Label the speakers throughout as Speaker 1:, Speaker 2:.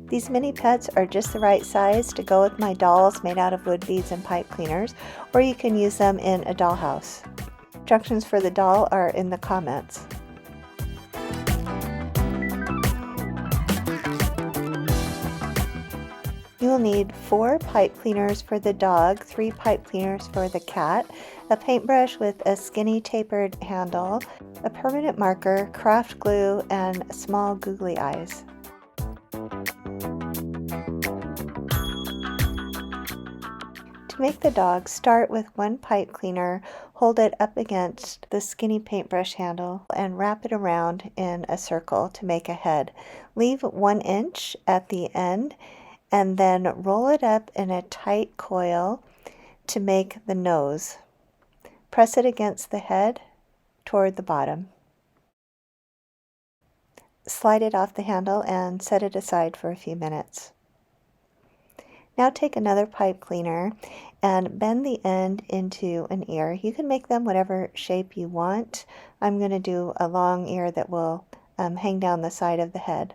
Speaker 1: These mini pets are just the right size to go with my dolls made out of wood beads and pipe cleaners, or you can use them in a dollhouse. Instructions for the doll are in the comments. You will need 4 pipe cleaners for the dog, 3 pipe cleaners for the cat, a paintbrush with a skinny tapered handle, a permanent marker, craft glue, and small googly eyes. To make the dog, start with 1 pipe cleaner, hold it up against the skinny paintbrush handle, and wrap it around in a circle to make a head. Leave 1 inch at the end and then roll it up in a tight coil to make the nose. Press it against the head toward the bottom. Slide it off the handle and set it aside for a few minutes. Now take another pipe cleaner and bend the end into an ear. You can make them whatever shape you want. I'm going to do a long ear that will hang down the side of the head.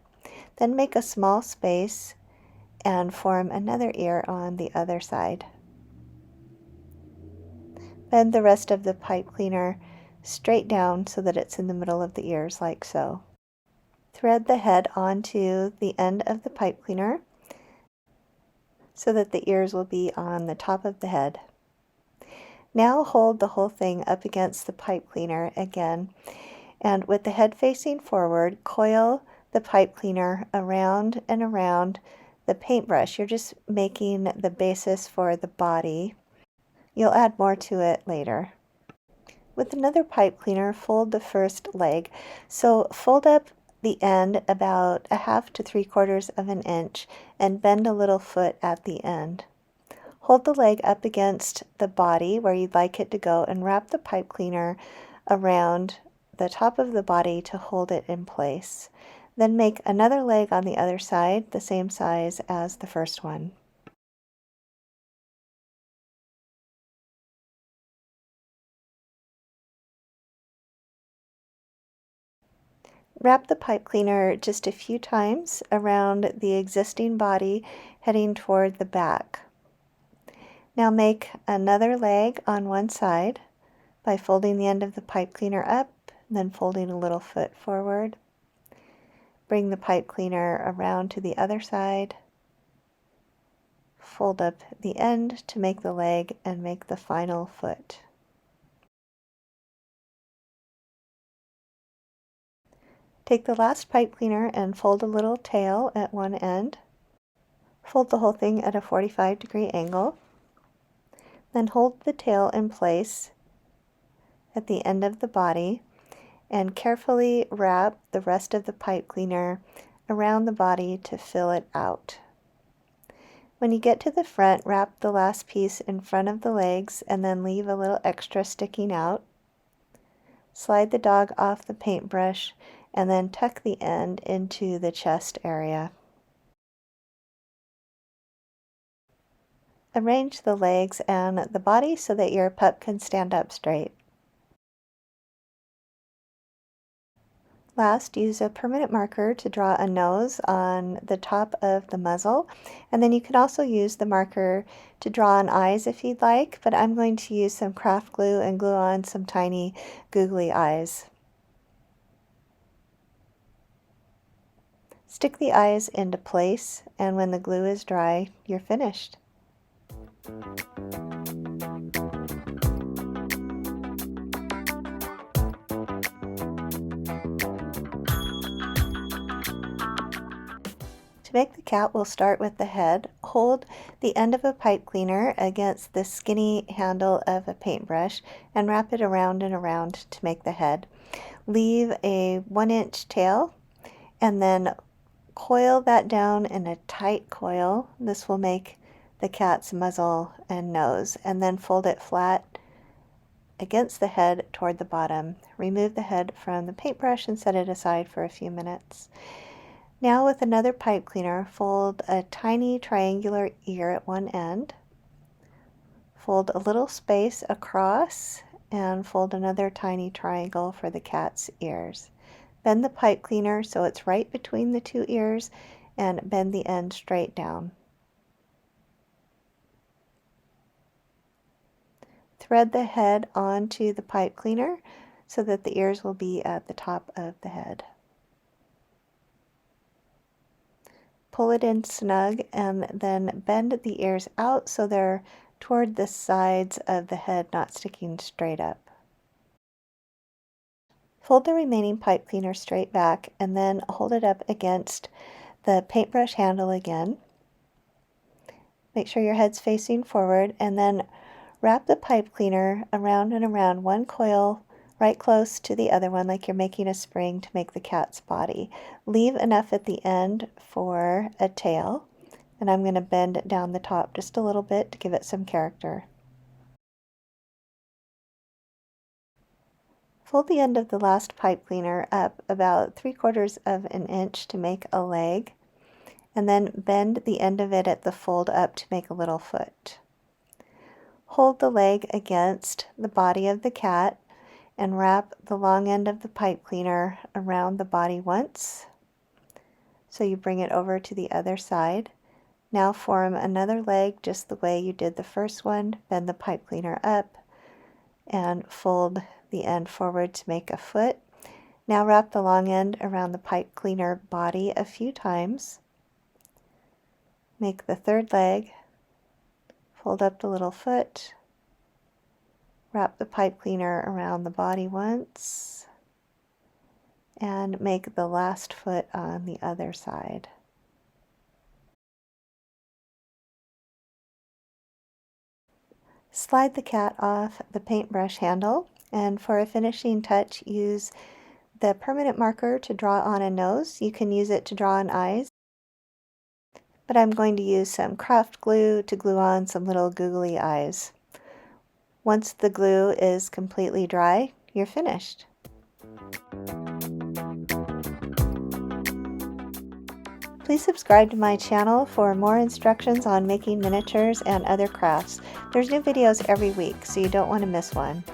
Speaker 1: Then make a small space and form another ear on the other side. Bend the rest of the pipe cleaner straight down so that it's in the middle of the ears, like so. Thread the head onto the end of the pipe cleaner so that the ears will be on the top of the head. Now hold the whole thing up against the pipe cleaner again, and with the head facing forward, coil the pipe cleaner around and around the paintbrush. You're just making the basis for the body. You'll add more to it later. With another pipe cleaner, fold the first leg. So fold up the end about 1/2 to 3/4 of an inch and bend a little foot at the end. Hold the leg up against the body where you'd like it to go and wrap the pipe cleaner around the top of the body to hold it in place. Then make another leg on the other side, the same size as the first one. Wrap the pipe cleaner just a few times around the existing body, heading toward the back. Now make another leg on one side by folding the end of the pipe cleaner up, then folding a little foot forward. Bring the pipe cleaner around to the other side. Fold up the end to make the leg and make the final foot. Take the last pipe cleaner and fold a little tail at one end. Fold the whole thing at a 45-degree angle. Then hold the tail in place at the end of the body and carefully wrap the rest of the pipe cleaner around the body to fill it out. When you get to the front, wrap the last piece in front of the legs and then leave a little extra sticking out. Slide the dog off the paintbrush and then tuck the end into the chest area. Arrange the legs and the body so that your pup can stand up straight. Last, use a permanent marker to draw a nose on the top of the muzzle, and then you can also use the marker to draw on eyes if you'd like, but I'm going to use some craft glue and glue on some tiny googly eyes. Stick the eyes into place, and when the glue is dry, you're finished. To make the cat, we'll start with the head. Hold the end of a pipe cleaner against the skinny handle of a paintbrush and wrap it around and around to make the head. Leave a 1-inch tail and then coil that down in a tight coil. This will make the cat's muzzle and nose, and then fold it flat against the head toward the bottom. Remove the head from the paintbrush and set it aside for a few minutes. Now with another pipe cleaner, fold a tiny triangular ear at one end. Fold a little space across and fold another tiny triangle for the cat's ears. Bend the pipe cleaner so it's right between the two ears and bend the end straight down. Thread the head onto the pipe cleaner so that the ears will be at the top of the head. Pull it in snug and then bend the ears out so they're toward the sides of the head, not sticking straight up. Fold the remaining pipe cleaner straight back and then hold it up against the paintbrush handle again. Make sure your head's facing forward and then wrap the pipe cleaner around and around one coil right close to the other one like you're making a spring to make the cat's body. Leave enough at the end for a tail, and I'm going to bend it down the top just a little bit to give it some character. Fold the end of the last pipe cleaner up about 3/4 of an inch to make a leg, and then bend the end of it at the fold up to make a little foot. Hold the leg against the body of the cat and wrap the long end of the pipe cleaner around the body once. So you bring it over to the other side. Now form another leg just the way you did the first one. Bend the pipe cleaner up and fold the end forward to make a foot. Now wrap the long end around the pipe cleaner body a few times. Make the third leg. Fold up the little foot. Wrap the pipe cleaner around the body once. And make the last foot on the other side. Slide the cat off the paintbrush handle, and for a finishing touch, use the permanent marker to draw on a nose. You can use it to draw on eyes, but I'm going to use some craft glue to glue on some little googly eyes. Once the glue is completely dry, you're finished. Please subscribe to my channel for more instructions on making miniatures and other crafts. There's new videos every week, so you don't want to miss one.